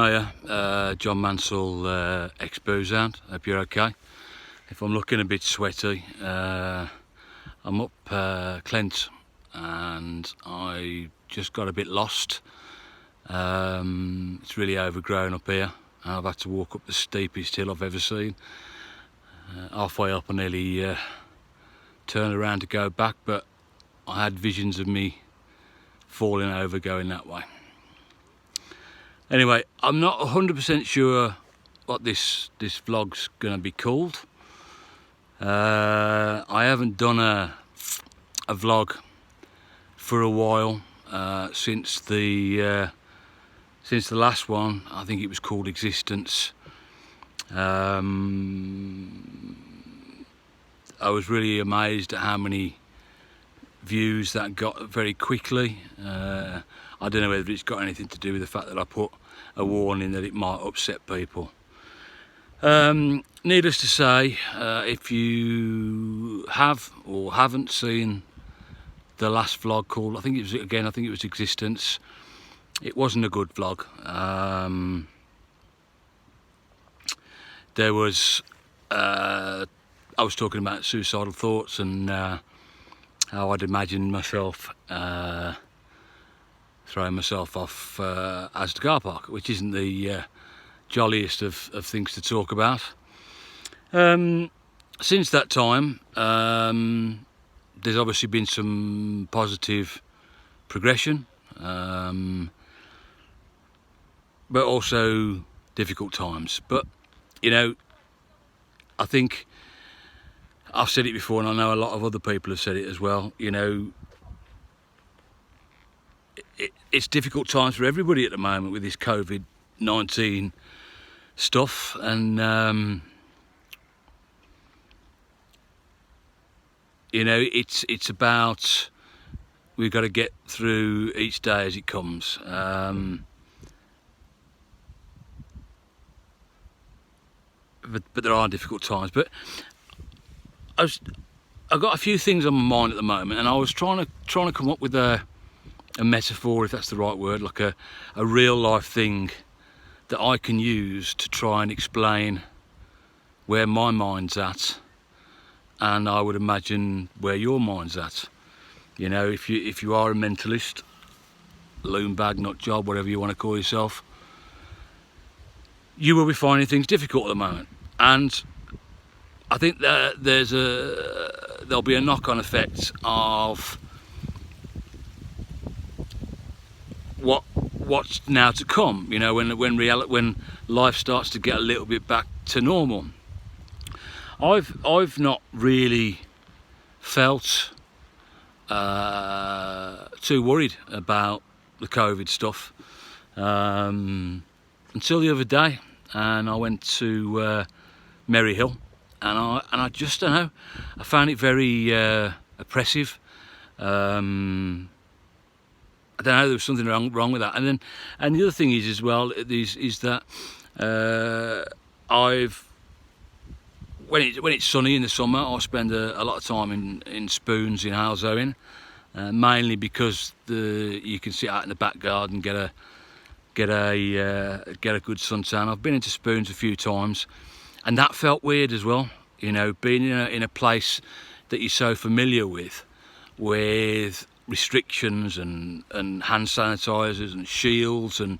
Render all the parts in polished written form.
Oh yeah, John Mansell, ex-boozehound. Hope you're okay. If I'm looking a bit sweaty, I'm up Clent and I just got a bit lost. It's really overgrown up here and I've had to walk up the steepest hill I've ever seen. Halfway up I nearly turned around to go back, but I had visions of me falling over going that way. Anyway, I'm not 100% sure what this vlog's going to be called. I haven't done a vlog for a while, since the last one. I think it was called Existence. I was really amazed at how many views that got very quickly. I don't know whether it's got anything to do with the fact that I put a warning that it might upset people. Needless to say, if you have or haven't seen the last vlog called, I think it was Existence, it wasn't a good vlog. There was, I was talking about suicidal thoughts and how I'd imagined myself throwing myself off Asda car park, which isn't the jolliest of things to talk about. Since that time, there's obviously been some positive progression, but also difficult times. But you know, I think I've said it before, and I know a lot of other people have said it as well. You know, it's difficult times for everybody at the moment with this COVID-19 stuff, and you know, it's about, we've got to get through each day as it comes. But there are difficult times. But I've got a few things on my mind at the moment, and I was trying to come up with a metaphor, if that's the right word, like a real life thing that I can use to try and explain where my mind's at, and I would imagine where your mind's at. You know, if you are a mentalist, loom bag, nut job, whatever you want to call yourself, you will be finding things difficult at the moment. And I think that there'll be a knock-on effect of what's now to come. You know, when life starts to get a little bit back to normal. I've not really felt too worried about the COVID stuff until the other day, and I went to Maryhill, and I just don't know, I found it very oppressive. I don't know, there was something wrong with that. And the other thing is as well is that when it's sunny in the summer, I spend a lot of time in Spoons in Halesowing, mainly because you can sit out in the back garden, get a good suntan. I've been into Spoons a few times, and that felt weird as well. You know, being in a place that you're so familiar with restrictions and hand sanitizers and shields, and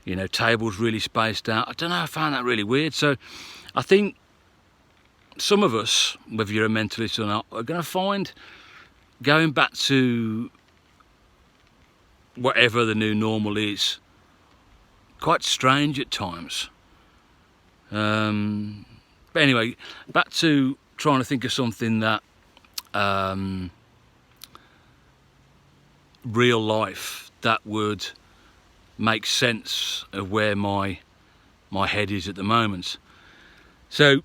you know, tables really spaced out. I don't know, I found that really weird. So I think some of us, whether you're a mentalist or not, are going to find going back to whatever the new normal is quite strange at times. But anyway, back to trying to think of something that real life that would make sense of where my head is at the moment. So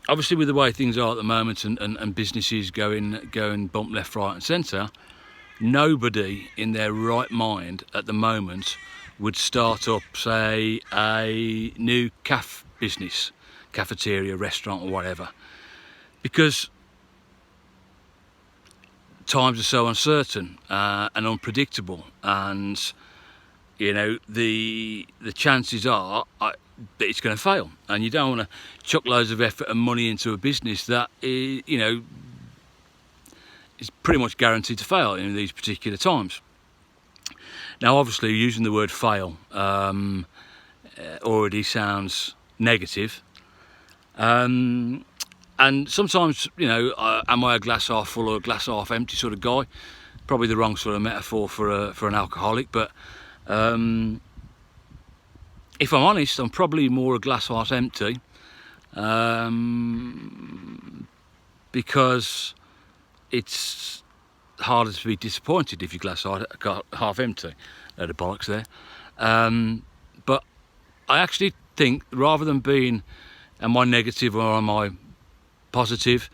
obviously, with the way things are at the moment, and businesses going bump left, right and centre, nobody in their right mind at the moment would start up, say, a new business, cafeteria, restaurant or whatever, because times are so uncertain and unpredictable, and you know, the chances are that it's going to fail, and you don't want to chuck loads of effort and money into a business that is, you know, is pretty much guaranteed to fail in these particular times. Now, obviously, using the word fail already sounds negative. And sometimes, you know, am I a glass half full or a glass half empty sort of guy? Probably the wrong sort of metaphor for an alcoholic, but if I'm honest, I'm probably more a glass half empty, because it's harder to be disappointed if your glass half empty. Load of bollocks there. But I actually think, rather than being, am I negative or am I positive,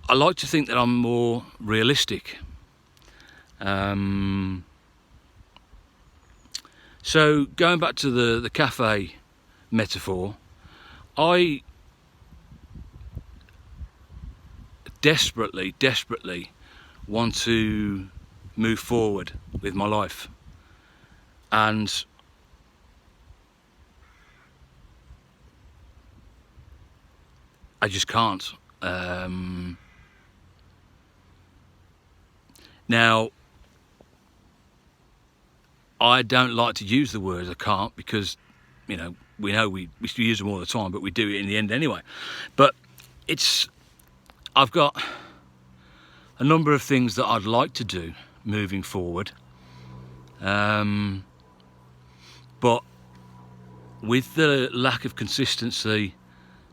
I like to think that I'm more realistic. So going back to the cafe metaphor, I desperately want to move forward with my life, and I just can't. Now, I don't like to use the words I can't, because, you know we use them all the time, but we do it in the end anyway. But I've got a number of things that I'd like to do moving forward, but with the lack of consistency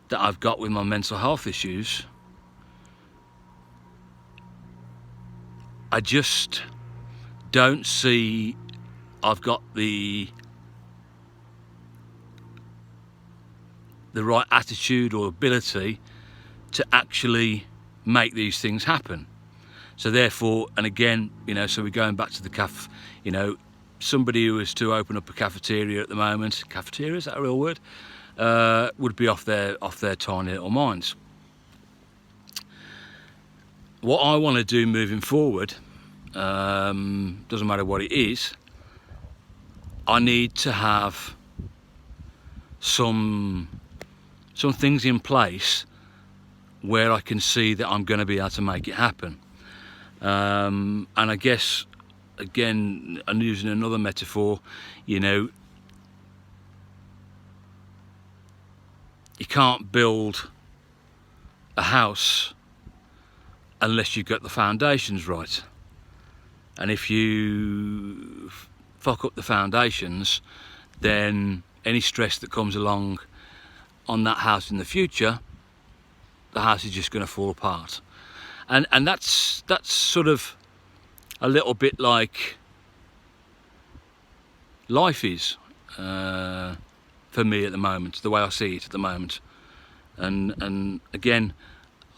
that I've got with my mental health issues, I just don't see I've got the right attitude or ability to actually make these things happen. So therefore, and again, you know, so we're going back to the you know, somebody who is to open up a cafeteria at the moment, cafeteria, is that a real word? Would be off their tiny little minds. What I want to do moving forward, doesn't matter what it is, I need to have some things in place where I can see that I'm going to be able to make it happen. And I guess, again, I'm using another metaphor, you know, you can't build a house unless you've got the foundations right. And if you fuck up the foundations, then any stress that comes along on that house in the future, the house is just going to fall apart. And that's sort of a little bit like life is for me at the moment, the way I see it at the moment. And again,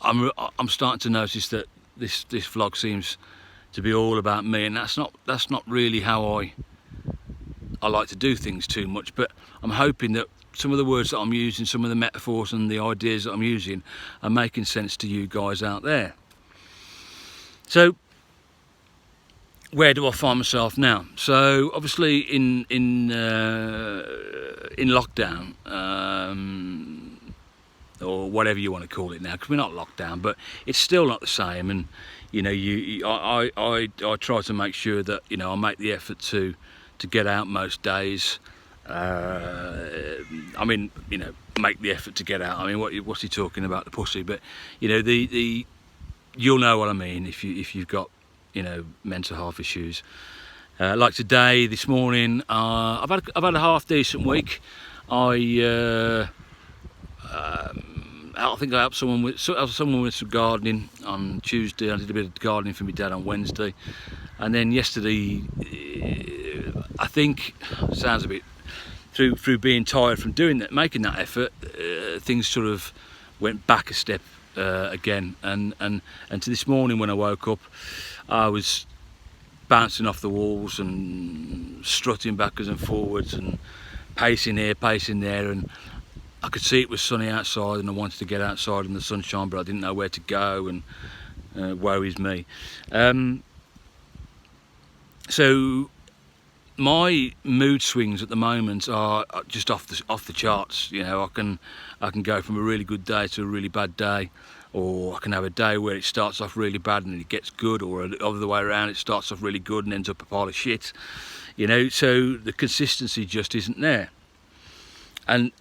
I'm starting to notice that this vlog seems to be all about me, and that's not really how I like to do things too much. But I'm hoping that some of the words that I'm using, some of the metaphors and the ideas that I'm using are making sense to you guys out there. So where do I find myself now? So obviously in lockdown, or whatever you want to call it now, because we're not locked down, but it's still not the same. And you know, I try to make sure that, you know, I make the effort to get out most days. I mean, you know, make the effort to get out. I mean, what's he talking about, the pussy? But you know, you'll know what I mean if you've got, you know, mental health issues. Like today, this morning, I've had a half decent week. I think I helped someone with some gardening on Tuesday. I did a bit of gardening for my dad on Wednesday, and then yesterday, I think, sounds a bit, through being tired from doing that, making that effort, things sort of went back a step again. And to this morning when I woke up, I was bouncing off the walls and strutting backwards and forwards and pacing here, pacing there, and I could see it was sunny outside and I wanted to get outside in the sunshine, but I didn't know where to go, and woe is me. So my mood swings at the moment are just off the charts. You know, I can go from a really good day to a really bad day, or I can have a day where it starts off really bad and it gets good, or the other way around, it starts off really good and ends up a pile of shit. You know, so the consistency just isn't there. And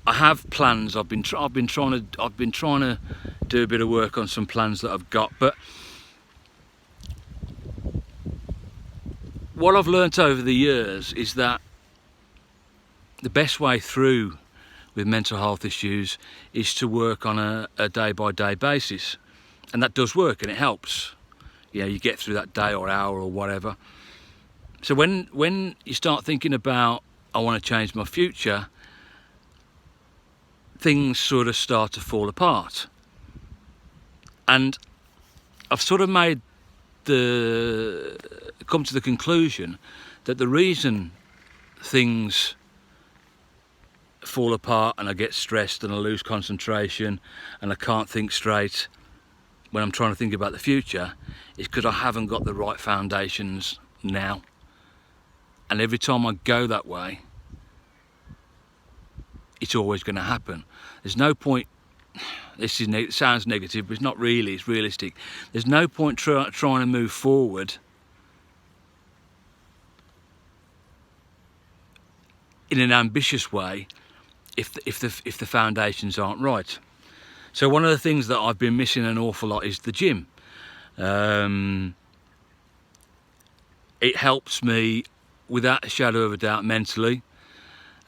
I have plans. I've been trying to do a bit of work on some plans that I've got, but what I've learnt over the years is that the best way through with mental health issues is to work on a day-by-day basis, and that does work and it helps. You know, you get through that day or hour or whatever. So when you start thinking about, I want to change my future, things sort of start to fall apart. And I've sort of come to the conclusion that the reason things fall apart and I get stressed and I lose concentration and I can't think straight when I'm trying to think about the future is because I haven't got the right foundations now. And every time I go that way, it's always going to happen. There's no point, it sounds negative, but it's not really, it's realistic. There's no point trying to move forward in an ambitious way if the foundations aren't right. So one of the things that I've been missing an awful lot is the gym. It helps me without a shadow of a doubt mentally,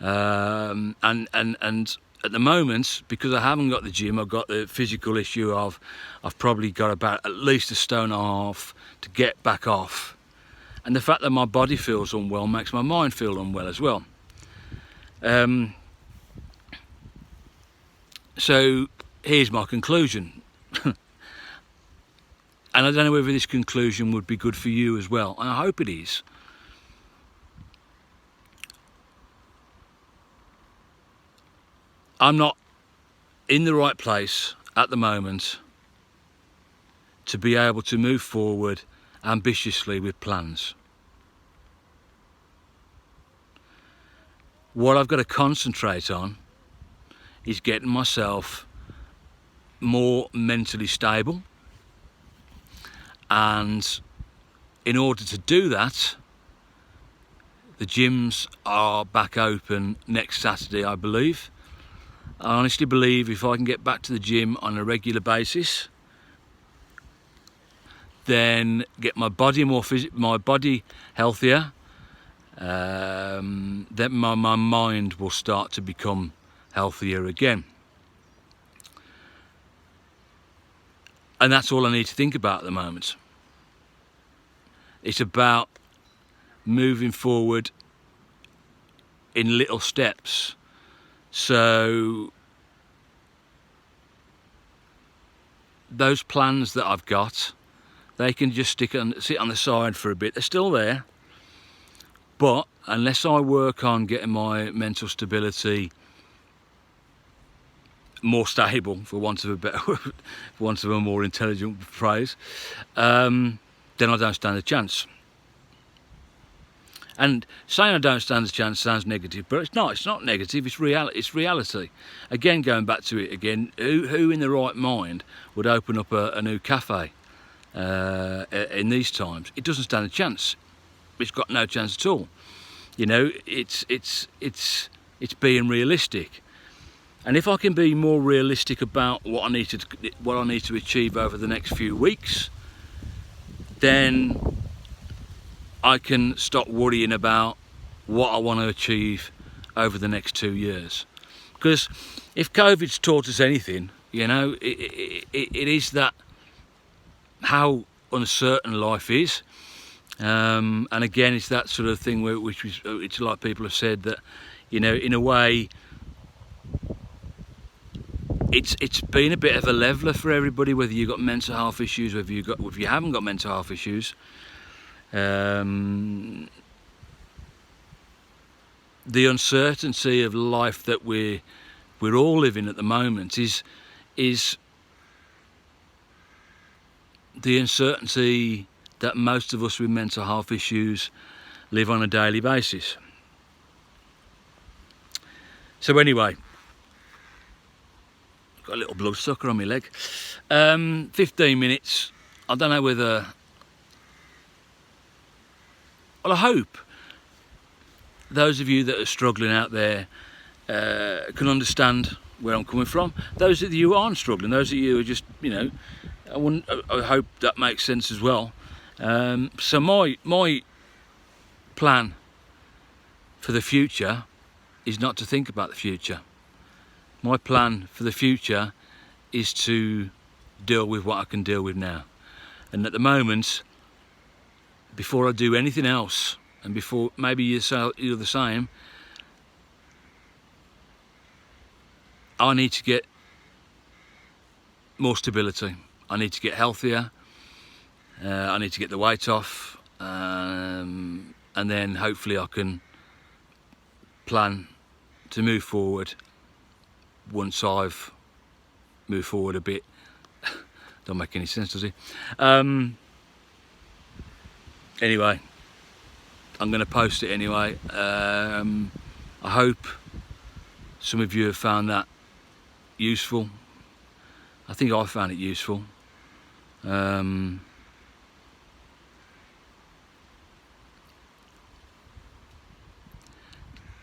and at the moment, because I haven't got the gym, I've got the physical issue of I've probably got about at least 1.5 stone to get back off, and the fact that my body feels unwell makes my mind feel unwell as well. So here's my conclusion. And I don't know whether this conclusion would be good for you as well, and I hope it is. I'm not in the right place at the moment to be able to move forward ambitiously with plans. What I've got to concentrate on is getting myself more mentally stable, and in order to do that, the gyms are back open next Saturday, I believe. I honestly believe if I can get back to the gym on a regular basis, then get my body my body healthier, then my mind will start to become healthier again. And that's all I need to think about at the moment. It's about moving forward in little steps. So those plans that I've got, they can just sit on the side for a bit. They're still there, but unless I work on getting my mental stability more stable, for want of a more intelligent phrase, then I don't stand a chance. And saying I don't stand a chance sounds negative, but it's not. It's not negative. It's reality. Again, going back to it again, who in the right mind would open up a new cafe in these times? It doesn't stand a chance. It's got no chance at all. You know, it's being realistic. And if I can be more realistic about what I need to achieve over the next few weeks, then I can stop worrying about what I want to achieve over the next 2 years. Because if COVID's taught us anything, you know, it is that how uncertain life is. And again, it's that sort of thing it's like people have said that, you know, in a way, it's been a bit of a leveler for everybody, whether you've got mental health issues, if you haven't got mental health issues. The uncertainty of life that we're all living at the moment is the uncertainty that most of us with mental health issues live on a daily basis. So anyway, got a little bloodsucker on my leg. 15 minutes. I don't know whether... Well, I hope those of you that are struggling out there can understand where I'm coming from. Those of you who aren't struggling, those of you who are just, you know, I hope that makes sense as well. So my plan for the future is not to think about the future. My plan for the future is to deal with what I can deal with now. And at the moment, before I do anything else, and before maybe you're the same, I need to get more stability. I need to get healthier. I need to get the weight off, and then hopefully I can plan to move forward once I've moved forward a bit. Don't make any sense, does it? Anyway, I'm going to post it anyway. I hope some of you have found that useful. I think I found it useful.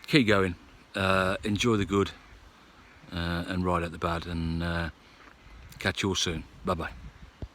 Keep going, enjoy the good, and ride out the bad, and catch you all soon. Bye bye.